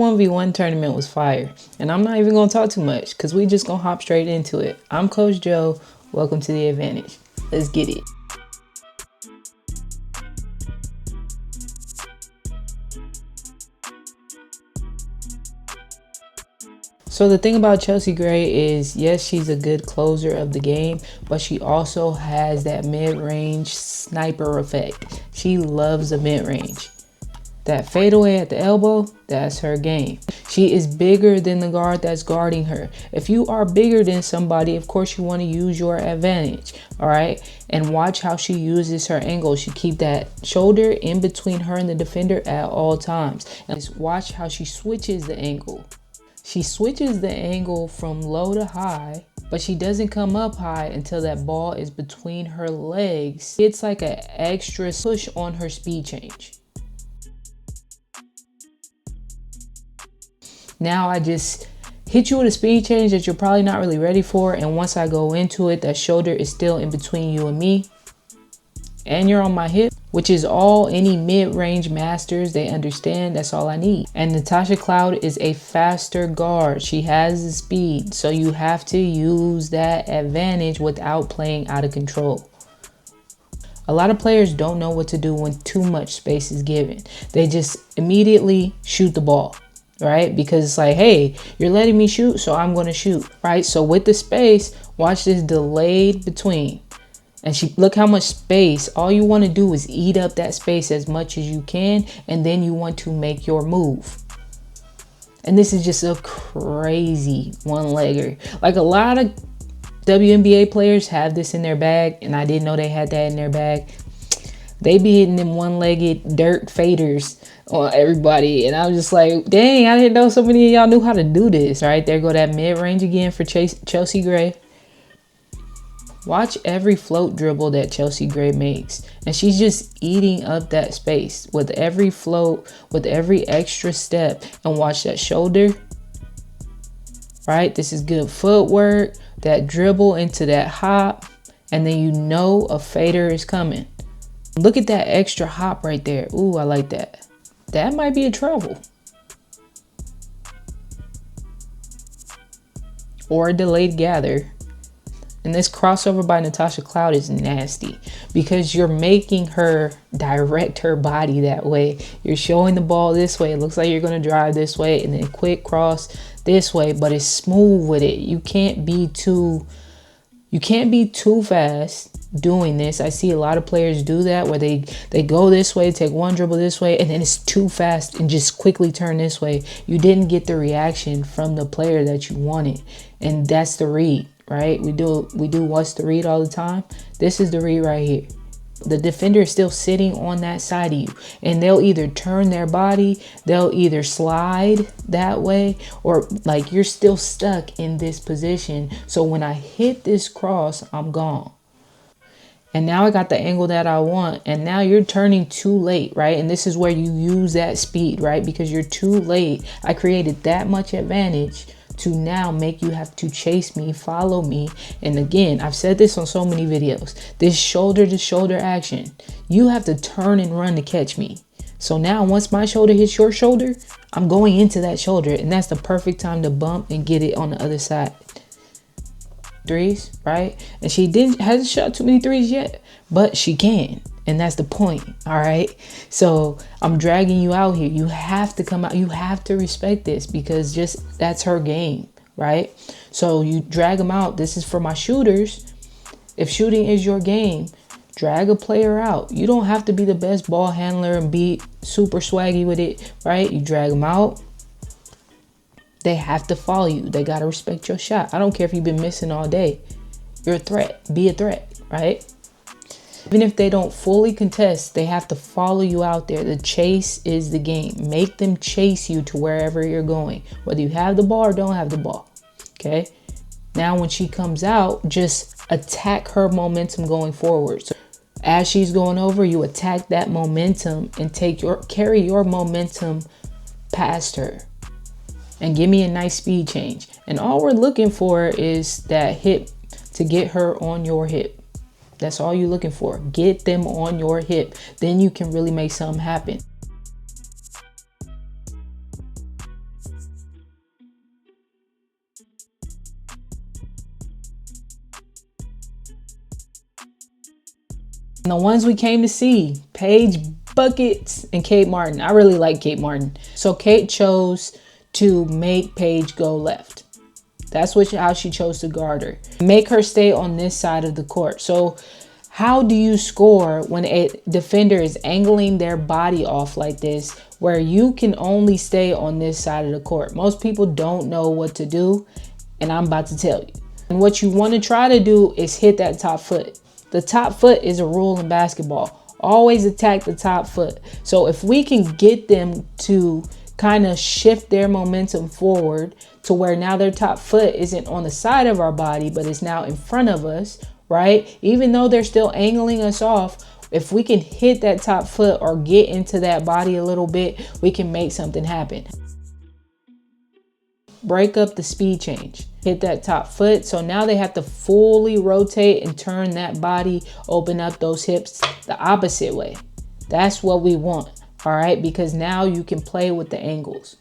1v1 tournament was fire, and I'm not even gonna talk too much because we just gonna hop straight into it. I'm Coach Joe. Welcome to the advantage. Let's get it. So the thing about Chelsea Gray is, yes, she's a good closer of the game, but she also has that mid-range sniper effect. She loves a mid-range. That fadeaway at the elbow, that's her game. She is bigger than the guard that's guarding her. If you are bigger than somebody, of course you want to use your advantage, all right? And watch how she uses her angle. She keep that shoulder in between her and the defender at all times. And just watch how she switches the angle. She switches the angle from low to high, but she doesn't come up high until that ball is between her legs. It's like an extra push on her speed change. Now I just hit you with a speed change that you're probably not really ready for. And once I go into it, that shoulder is still in between you and me. And you're on my hip, which is all any mid-range masters, they understand. That's all I need. And Natasha Cloud is a faster guard. She has the speed. So you have to use that advantage without playing out of control. A lot of players don't know what to do when too much space is given. They just immediately shoot the ball. Right? Because it's like, hey, you're letting me shoot, so I'm going to shoot, right? So with the space, watch this delayed between. And look how much space. All you want to do is eat up that space as much as you can, and then you want to make your move. And this is just a crazy one-legger. Like a lot of WNBA players have this in their bag, and I didn't know they had that in their bag. They be hitting them one-legged dirt faders on everybody. And I was just like, dang, I didn't know so many of y'all knew how to do this. All right, there go that mid-range again for Chelsea Gray. Watch every float dribble that Chelsea Gray makes. And she's just eating up that space with every float, with every extra step. And watch that shoulder. Right, this is good footwork. That dribble into that hop. And then you know a fader is coming. Look at that extra hop right there. Ooh, I like that. That might be a travel. Or a delayed gather. And this crossover by Natasha Cloud is nasty because you're making her direct her body that way. You're showing the ball this way. It looks like you're going to drive this way and then quick cross this way, but it's smooth with it. You can't be too fast doing this. I see a lot of players do that where they go this way, take one dribble this way, and then it's too fast and just quickly turn this way. You didn't get the reaction from the player that you wanted. And that's the read, right? We do what's the read all the time. This is the read right here. The defender is still sitting on that side of you, and they'll either turn their body, they'll either slide that way, or like you're still stuck in this position. So when I hit this cross, I'm gone. And now I got the angle that I want, and now you're turning too late, right? And this is where you use that speed, right? Because you're too late. I created that much advantage to now make you have to chase me, follow me. And again, I've said this on so many videos, this shoulder to shoulder action, you have to turn and run to catch me. So now once my shoulder hits your shoulder, I'm going into that shoulder, and that's the perfect time to bump and get it on the other side. Threes, right? And she hasn't shot too many threes yet, but she can. And that's the point. All right. So I'm dragging you out here. You have to come out. You have to respect this because just that's her game. Right. So you drag them out. This is for my shooters. If shooting is your game, drag a player out. You don't have to be the best ball handler and be super swaggy with it. Right. You drag them out. They have to follow you. They got to respect your shot. I don't care if you've been missing all day. You're a threat. Be a threat. Right. Even if they don't fully contest, they have to follow you out there. The chase is the game. Make them chase you to wherever you're going, whether you have the ball or don't have the ball. Okay. Now, when she comes out, just attack her momentum going forward. So as she's going over, you attack that momentum and carry your momentum past her and give me a nice speed change. And all we're looking for is that hip to get her on your hip. That's all you're looking for. Get them on your hip. Then you can really make something happen. And the ones we came to see, Paige Buckets and Kate Martin. I really like Kate Martin. So Kate chose to make Paige go left. That's how she chose to guard her. Make her stay on this side of the court. So how do you score when a defender is angling their body off like this, where you can only stay on this side of the court? Most people don't know what to do, and I'm about to tell you. And what you want to try to do is hit that top foot. The top foot is a rule in basketball. Always attack the top foot. So if we can get them to kind of shift their momentum forward to where now their top foot isn't on the side of our body, but it's now in front of us, right? Even though they're still angling us off, if we can hit that top foot or get into that body a little bit, we can make something happen. Break up the speed change. Hit that top foot. So now they have to fully rotate and turn that body, open up those hips the opposite way. That's what we want. All right, because now you can play with the angles.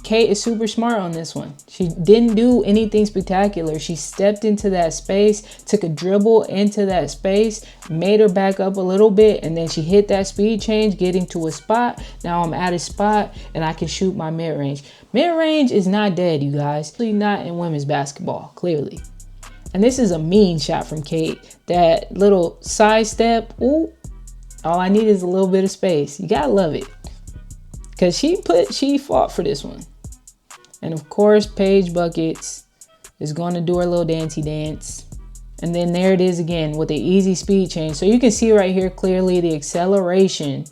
Kate is super smart on this one. She didn't do anything spectacular. She stepped into that space, took a dribble into that space, made her back up a little bit, and then she hit that speed change, getting to a spot. Now I'm at a spot and I can shoot my mid-range. Mid-range is not dead, you guys. Not in women's basketball, clearly. And this is a mean shot from Kate. That little side step, ooh. All I need is a little bit of space. You gotta love it. Cause she fought for this one. And of course, Paige Buckets is gonna do her little dancey dance. And then there it is again with the easy speed change. So you can see right here clearly the acceleration,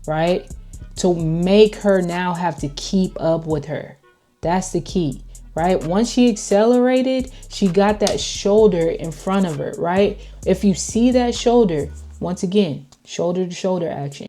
right? To make her now have to keep up with her. That's the key, right? Once she accelerated, she got that shoulder in front of her, right? If you see that shoulder, once again, shoulder to shoulder action.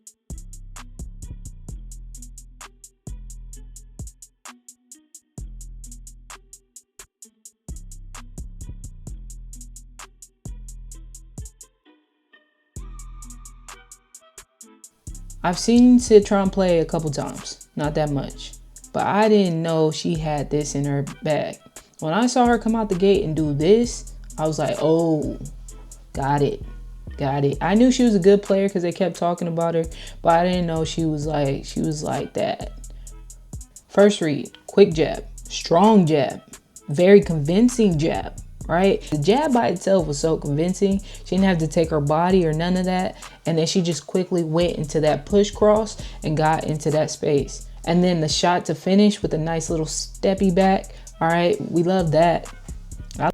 I've seen Citron play a couple times, not that much, but I didn't know she had this in her bag. When I saw her come out the gate and do this, I was like, oh, got it. I knew she was a good player because they kept talking about her, but I didn't know she was like that. First read, quick jab, strong jab, very convincing jab, right? The jab by itself was so convincing. She didn't have to take her body or none of that. And then she just quickly went into that push cross and got into that space. And then the shot to finish with a nice little steppy back. All right, we love that. I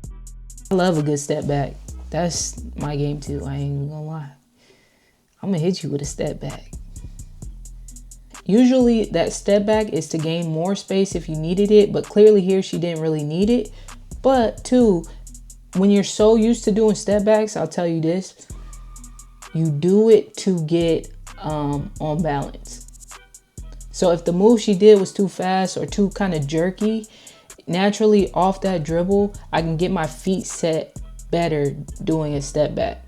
love a good step back. That's my game too, I ain't even gonna lie. I'm gonna hit you with a step back. Usually that step back is to gain more space if you needed it, but clearly here she didn't really need it. But two, when you're so used to doing step backs, I'll tell you this, you do it to get on balance. So if the move she did was too fast or too kind of jerky, naturally off that dribble, I can get my feet set better doing a step back,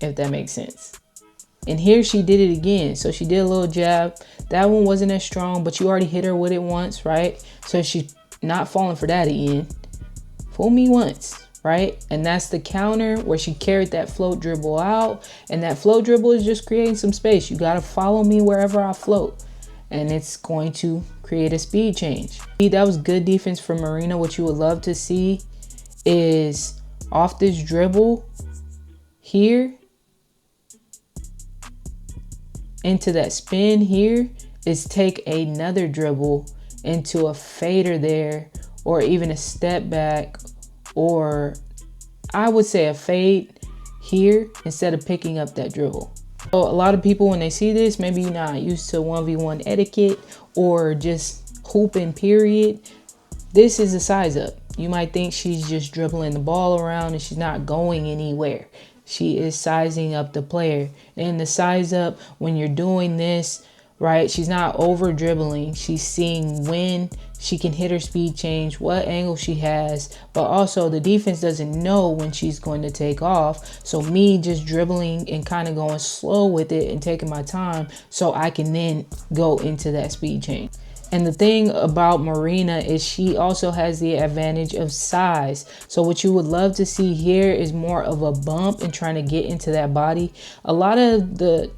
if that makes sense. And here she did it again. So she did a little jab. That one wasn't as strong, but you already hit her with it once, right? So she's not falling for that again. Fool me once, right? And that's the counter where she carried that float dribble out. And that float dribble is just creating some space. You got to follow me wherever I float. And it's going to create a speed change. That was good defense from Marina. What you would love to see is off this dribble here into that spin here is take another dribble into a fader there, or even a step back, or I would say a fade here instead of picking up that dribble. So a lot of people, when they see this, maybe you're not used to 1v1 etiquette or just hooping period, this is a size up. You might think she's just dribbling the ball around and she's not going anywhere. She is sizing up the player. And the size up, when you're doing this, right, she's not over dribbling. She's seeing when she can hit her speed change, what angle she has, but also the defense doesn't know when she's going to take off. So me just dribbling and kind of going slow with it and taking my time so I can then go into that speed change. And the thing about Marina is she also has the advantage of size. So what you would love to see here is more of a bump and trying to get into that body. A lot of the,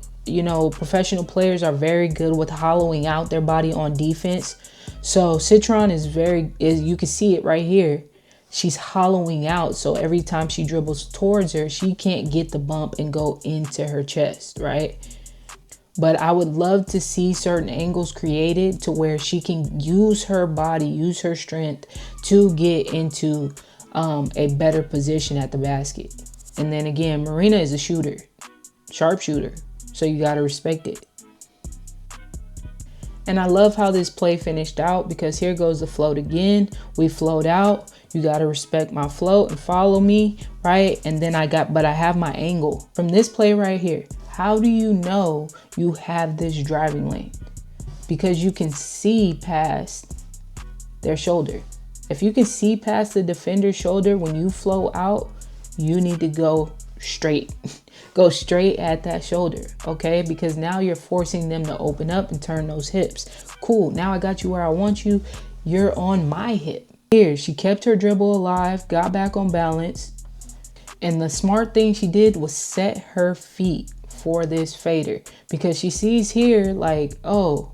professional players are very good with hollowing out their body on defense. So Citron is you can see it right here. She's hollowing out. So every time she dribbles towards her, she can't get the bump and go into her chest, right? But I would love to see certain angles created to where she can use her body, use her strength to get into a better position at the basket. And then again, Marina is a shooter, sharpshooter. So you got to respect it. And I love how this play finished out, because here goes the float again. We float out. You got to respect my float and follow me, right? And then I have my angle from this play right here. How do you know you have this driving lane? Because you can see past their shoulder. If you can see past the defender's shoulder when you flow out, you need to go straight. Go straight at that shoulder, okay? Because now you're forcing them to open up and turn those hips. Cool, now I got you where I want you. You're on my hip. Here, she kept her dribble alive, got back on balance. And the smart thing she did was set her feet for this fader, because she sees here like, oh,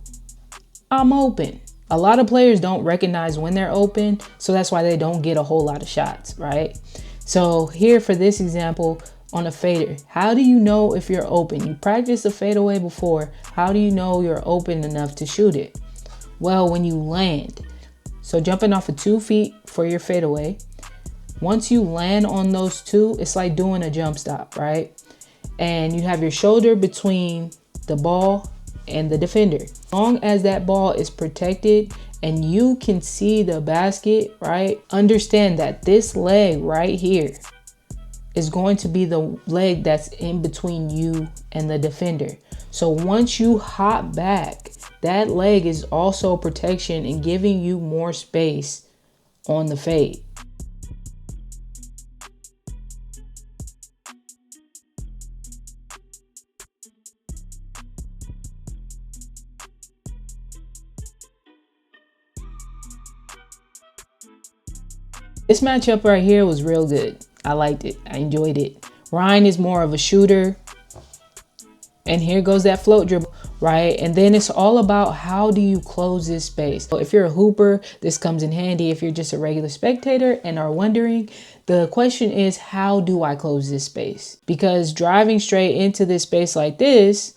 I'm open. A lot of players don't recognize when they're open, so that's why they don't get a whole lot of shots, right? So here for this example on a fader, how do you know if you're open? You practiced a fadeaway before. How do you know you're open enough to shoot it? Well, when you land. So jumping off of 2 feet for your fadeaway. Once you land on those two, it's like doing a jump stop, right? And you have your shoulder between the ball and the defender. As long as that ball is protected and you can see the basket, right? Understand that this leg right here is going to be the leg that's in between you and the defender. So once you hop back, that leg is also protection and giving you more space on the fade. This matchup right here was real good. I liked it. I enjoyed it. Ryan is more of a shooter. And here goes that float dribble, right? And then it's all about how do you close this space. So if you're a hooper, this comes in handy. If you're just a regular spectator and are wondering, the question is, how do I close this space? Because driving straight into this space like this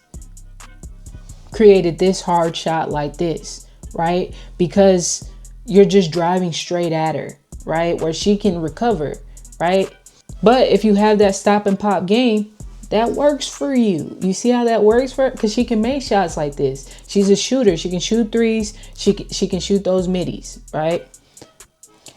created this hard shot like this, right? Because you're just driving straight at her, right? Where she can recover, right? But if you have that stop and pop game, that works for you. You see how that works for her? Because she can make shots like this. She's a shooter. She can shoot threes. She can shoot those middies, right?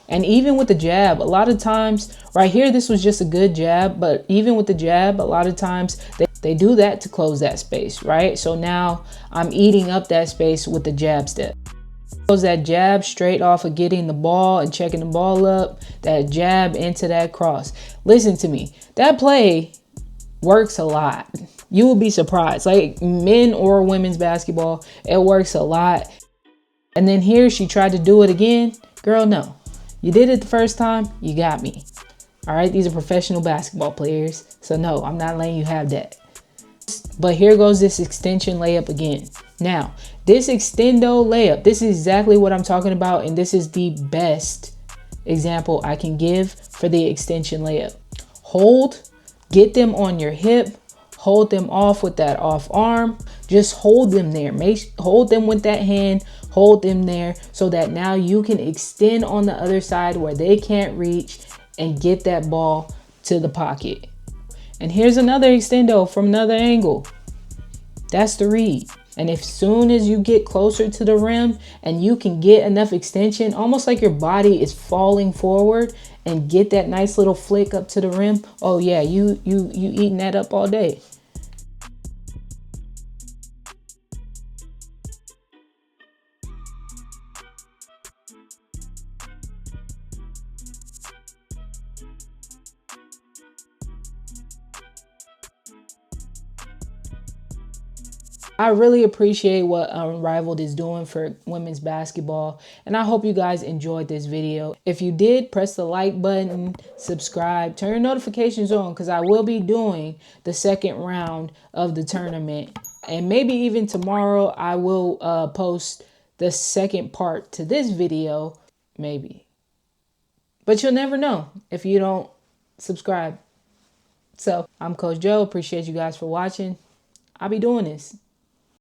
And even with the jab, a lot of times, right here, this was just a good jab. But even with the jab, a lot of times they do that to close that space, right? So now I'm eating up that space with the jab step. That jab straight off of getting the ball and checking the ball up, that jab into that cross. Listen to me, that play works a lot. You will be surprised, like men or women's basketball, it works a lot. And then here she tried to do it again. Girl, no, you did it the first time, you got me. All right, these are professional basketball players, so no, I'm not letting you have that. But here goes this extension layup again. Now, this extendo layup, this is exactly what I'm talking about. And this is the best example I can give for the extension layup. Hold, get them on your hip, hold them off with that off arm. Just hold them there. Hold them with that hand, hold them there so that now you can extend on the other side where they can't reach and get that ball to the pocket. And here's another extendo from another angle. That's the read. And as soon as you get closer to the rim and you can get enough extension, almost like your body is falling forward, and get that nice little flick up to the rim, oh yeah, you eating that up all day. I really appreciate what Unrivaled is doing for women's basketball, and I hope you guys enjoyed this video. If you did, press the like button, subscribe, turn your notifications on, because I will be doing the second round of the tournament. And maybe even tomorrow I will post the second part to this video, maybe. But you'll never know if you don't subscribe. So I'm Coach Joe. Appreciate you guys for watching. I'll be doing this.